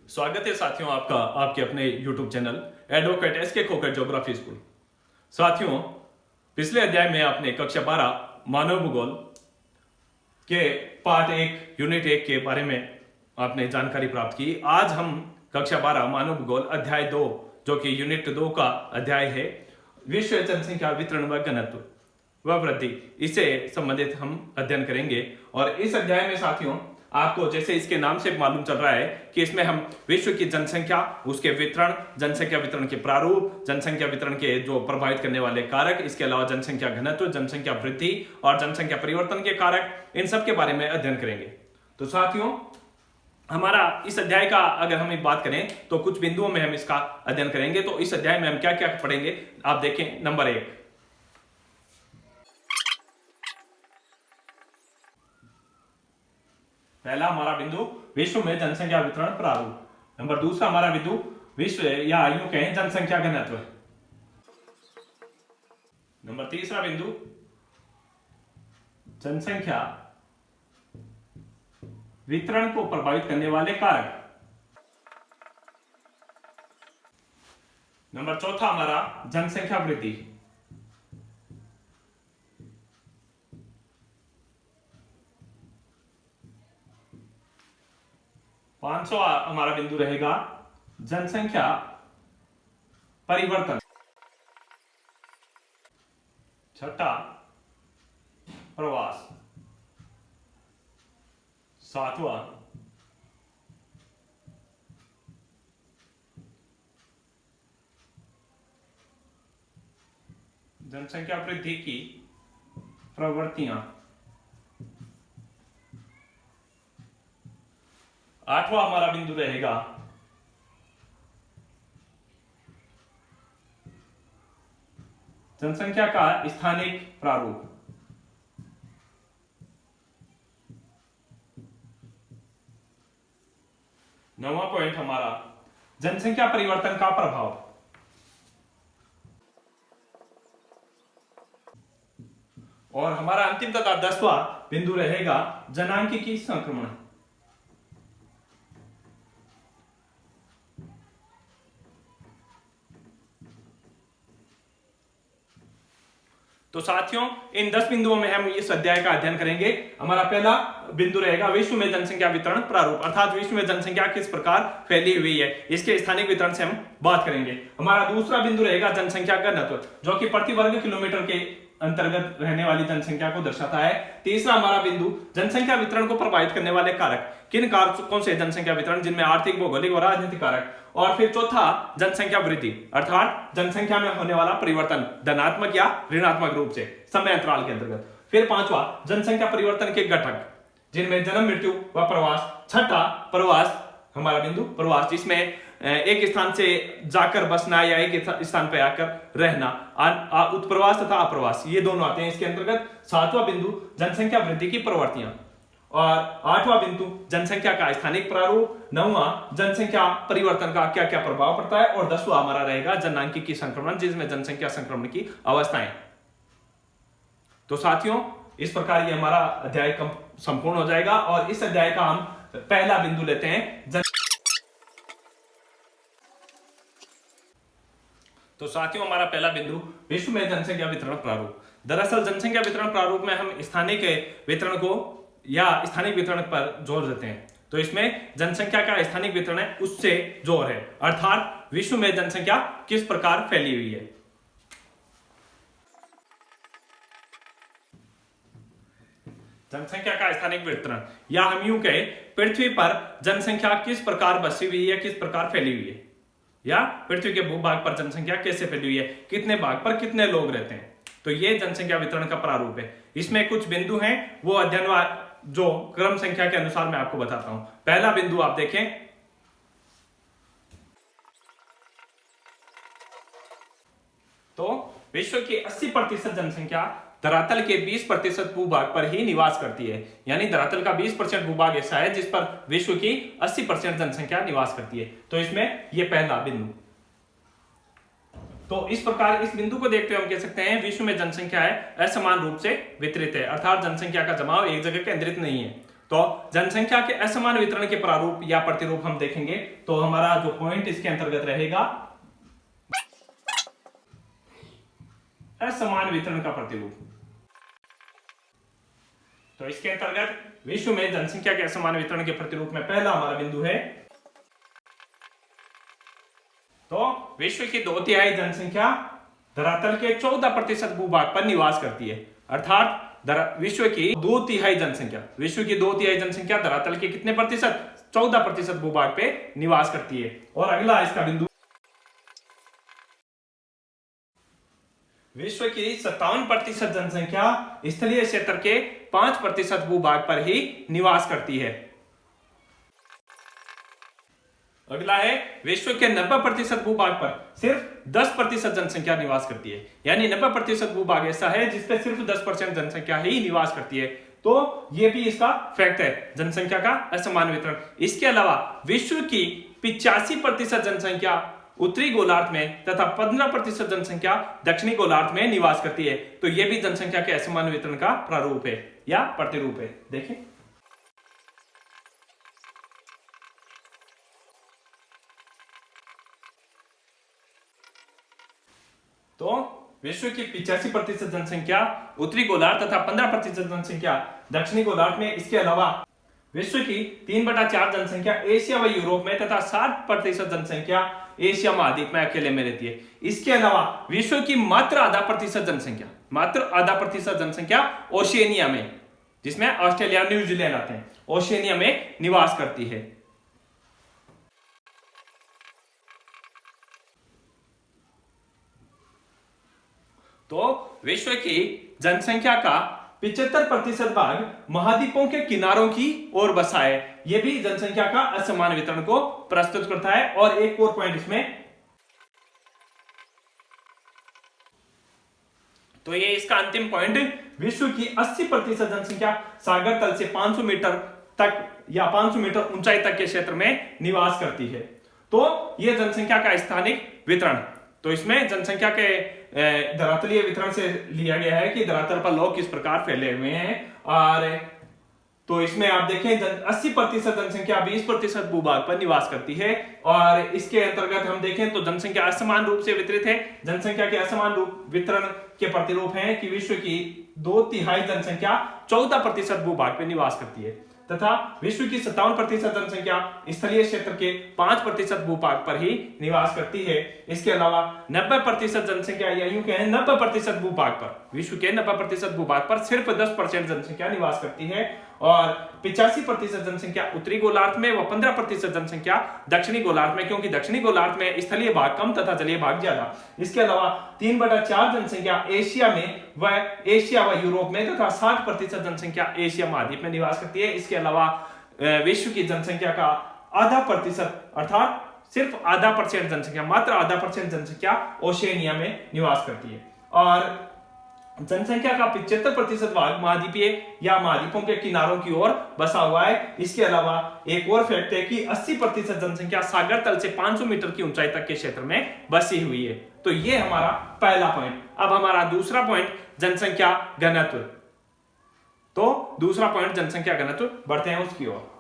स्वागत है साथियों आपका आपके अपने YouTube चैनल एडवोकेट एसके खोकर ज्योग्राफी स्कूल। साथियों, पिछले अध्याय में आपने कक्षा 12 मानव भूगोल के पार्ट 1 यूनिट 1 के बारे में आपने जानकारी प्राप्त की। आज हम कक्षा 12 मानव भूगोल अध्याय 2 जो कि यूनिट 2 का अध्याय है, विश्व जनसंख्या वितरण व घनत्व व वृद्धि, इससे संबंधित हम अध्ययन करेंगे। और इस अध्याय में साथियों आपको जैसे इसके नाम से मालूम चल रहा है कि इसमें हम विश्व की जनसंख्या, उसके वितरण, जनसंख्या वितरण के प्रारूप, जनसंख्या वितरण के जो प्रभावित करने वाले कारक, इसके अलावा जनसंख्या घनत्व, जनसंख्या वृद्धि और जनसंख्या परिवर्तन के कारक, इन सब के बारे में अध्ययन करेंगे। तो साथियों, हमारा इस अध्याय का अगर हम एक बात करें तो कुछ बिंदुओं में हम इसका अध्ययन करेंगे। तो इस अध्याय में हम क्या क्या पढ़ेंगे आप देखें। नंबर 1, पहला हमारा बिंदु विश्व में जनसंख्या वितरण प्रारूप। नंबर दूसरा हमारा बिंदु विश्व या यूं कहें जनसंख्या घनत्व। नंबर तीसरा बिंदु जनसंख्या वितरण को प्रभावित करने वाले कारक। नंबर चौथा हमारा जनसंख्या वृद्धि। पांचवा हमारा बिंदु रहेगा जनसंख्या परिवर्तन। छठा प्रवास। सातवां जनसंख्या वृद्धि की प्रवृत्तियां। आठवां हमारा बिंदु रहेगा जनसंख्या का स्थानिक प्रारूप। नौवां पॉइंट हमारा जनसंख्या परिवर्तन का प्रभाव। और हमारा अंतिम तथा 10वां बिंदु रहेगा जनांकीय संक्रमण। तो साथियों, इन 10 बिंदुओं में हम इस अध्याय का अध्ययन करेंगे। हमारा पहला बिंदु रहेगा विश्व में जनसंख्या वितरण प्रारूप, अर्थात विश्व में जनसंख्या किस प्रकार फैली हुई है, इसके स्थानिक वितरण से हम बात करेंगे। हमारा दूसरा बिंदु रहेगा जनसंख्या घनत्व, जो कि प्रति वर्ग किलोमीटर के अंतर्गत रहने वाली जनसंख्या को दर्शाता है। तीसरा हमारा बिंदु जनसंख्या वितरण को प्रभावित करने वाले कारक, किन कारकों से जनसंख्या वितरण, जिनमें आर्थिक, भौगोलिक और राजनीतिक कारक। और फिर चौथा जनसंख्या वृद्धि, अर्थात जनसंख्या में होने वाला परिवर्तन धनात्मक या ऋणात्मक रूप से समय अंतराल के अंतर्गत। फिर पांचवा जनसंख्या परिवर्तन के घटक, जिनमें जन्म, मृत्यु व प्रवास। छठा प्रवास, हमारा बिंदु प्रवास, जिसमें एक स्थान से जाकर बसना या एक स्थान पर आकर रहना, उत्प्रवास तथा अप्रवास, ये दोनों आते हैं इसके अंतर्गत। सातवां बिंदु जनसंख्या वृद्धि की प्रवृत्तियां। और आठवां बिंदु जनसंख्या का स्थानिक प्रारूप। नौवां जनसंख्या परिवर्तन का क्या क्या प्रभाव पड़ता है। और 10वां हमारा रहेगा जनांकीय संक्रमण, जिसमें जनसंख्या संक्रमण की अवस्थाएं। तो साथियों, इस प्रकार ये हमारा अध्याय संपूर्ण हो जाएगा। और इस अध्याय का हम पहला बिंदु लेते हैं तो साथियों, हमारा पहला बिंदु विश्व में जनसंख्या वितरण प्रारूप। दरअसल जनसंख्या वितरण प्रारूप में हम स्थानिक वितरण को या स्थानिक वितरण पर जोर देते हैं। तो इसमें जनसंख्या का स्थानिक वितरण है, उससे जोर है, अर्थात विश्व में जनसंख्या किस प्रकार फैली हुई है। जनसंख्या का स्थानिक वितरण, या हम यूं कहें पृथ्वी पर जनसंख्या किस प्रकार बसी हुई है, किस प्रकार फैली हुई है, या पृथ्वी के भूभाग पर जनसंख्या कैसे फैली हुई है, कितने भाग पर कितने लोग रहते हैं। तो ये जनसंख्या वितरण का प्रारूप है। इसमें कुछ बिंदु हैं, वो अध्ययन जो क्रम संख्या के अनुसार मैं आपको बताता हूं। पहला बिंदु आप देखें तो विश्व की 80% जनसंख्या धरातल के 20% भूभाग पर ही निवास करती है। यानी धरातल का 20% भूभाग ऐसा है जिस पर विश्व की 80% जनसंख्या निवास करती है। तो इसमें यह पहला बिंदु। तो इस प्रकार इस बिंदु को देखते हुए हम कह सकते हैं विश्व में जनसंख्या है असमान रूप से वितरित है, अर्थात जनसंख्या का जमाव एक जगह केंद्रित नहीं है। तो जनसंख्या के असमान वितरण के प्रारूप या प्रतिरूप हम देखेंगे तो हमारा जो पॉइंट इसके अंतर्गत रहेगा असमान वितरण का प्रतिरूप। तो इसके अंतर्गत विश्व में जनसंख्या के असमान वितरण के प्रतिरूप में पहला हमारा बिंदु है, तो विश्व की 2/3 जनसंख्या धरातल के 14% भूभाग पर निवास करती है। अर्थात विश्व की 2/3 जनसंख्या धरातल के कितने प्रतिशत? 14% भूभाग पे निवास करती है। और अगला इसका बिंदु, विश्व की 57% जनसंख्या स्थलीय क्षेत्र के 5% भूभाग पर ही निवास करती है। अगला है, विश्व के 90% भूभाग पर सिर्फ 10% जनसंख्या निवास करती है। यानी 90% भूभाग ऐसा है जिसपे सिर्फ 10% जनसंख्या ही निवास करती है। तो ये भी इसका फैक्ट है, जनसंख्या का असमान वितरण। इसके अलावा विश्व की 85% जनसंख्या उत्तरी गोलार्ध में तथा 15% जनसंख्या दक्षिणी गोलार्ध में निवास करती है। तो यह भी जनसंख्या के असमान वितरण का प्रारूप है या प्रतिरूप है। देखें, तो विश्व की 85% जनसंख्या उत्तरी गोलार्ध तथा 15% जनसंख्या दक्षिणी गोलार्ध में। इसके अलावा विश्व की 3/4 जनसंख्या एशिया व यूरोप में तथा 60% जनसंख्या एशिया महाद्वीप में अकेले में रहती है। इसके अलावा विश्व की मात्र आधा प्रतिशत जनसंख्या ओशियनिया में, जिसमें ऑस्ट्रेलिया और न्यूजीलैंड आते हैं, ओशियनिया में निवास करती है। तो विश्व की जनसंख्या का 75% भाग महाद्वीपों के किनारों की ओर बसा है। यह भी जनसंख्या का असमान वितरण को प्रस्तुत करता है। और एक और पॉइंट इसमें, तो ये इसका अंतिम पॉइंट, विश्व की 80% जनसंख्या सागर तल से 500 मीटर तक या 500 मीटर ऊंचाई तक के क्षेत्र में निवास करती है। तो यह जनसंख्या का स्थानिक वितरण। तो इसमें जनसंख्या के धरातलीय वितरण से लिया गया है कि धरातल पर लोग किस प्रकार फैले हुए हैं। और तो इसमें आप देखें 80% जनसंख्या 20% भूभाग पर निवास करती है। और इसके अंतर्गत हम देखें तो जनसंख्या असमान रूप से वितरित है। जनसंख्या के असमान रूप वितरण के प्रतिरूप हैं कि विश्व की 2/3 जनसंख्या 14% भूभाग पर निवास करती है तथा विश्व की 57% जनसंख्या स्थलीय क्षेत्र के 5% भूभाग पर ही निवास करती है। इसके अलावा 90% जनसंख्या या यूं कहें 90% भूभाग पर, विश्व के 90% भूभाग पर सिर्फ 10% जनसंख्या निवास करती है। और 85% जनसंख्या उत्तरी गोलार्ध में व 15% जनसंख्या दक्षिणी गोलार्ध में, क्योंकि दक्षिणी गोलार्ध में स्थलीय भाग कम तथा जलीय भाग ज्यादा। इसके अलावा 3/4 जनसंख्या एशिया व यूरोप में तथा 60% जनसंख्या एशिया महाद्वीप में निवास करती है। इसके अलावा विश्व की जनसंख्या का आधा प्रतिशत अर्थात सिर्फ आधा % जनसंख्या, मात्र आधा % जनसंख्या ओशियनिया में निवास करती है। और जनसंख्या का 75% भाग महाद्वीपीय या महाद्वीपों के किनारों की ओर बसा हुआ है। इसके अलावा एक और फैक्ट है कि 80% जनसंख्या सागर तल से 500 मीटर की ऊंचाई तक के क्षेत्र में बसी हुई है। तो ये हमारा पहला पॉइंट। अब हमारा दूसरा पॉइंट, जनसंख्या घनत्व। तो दूसरा पॉइंट जनसंख्या घनत्व, बढ़ते हैं उसकी ओर।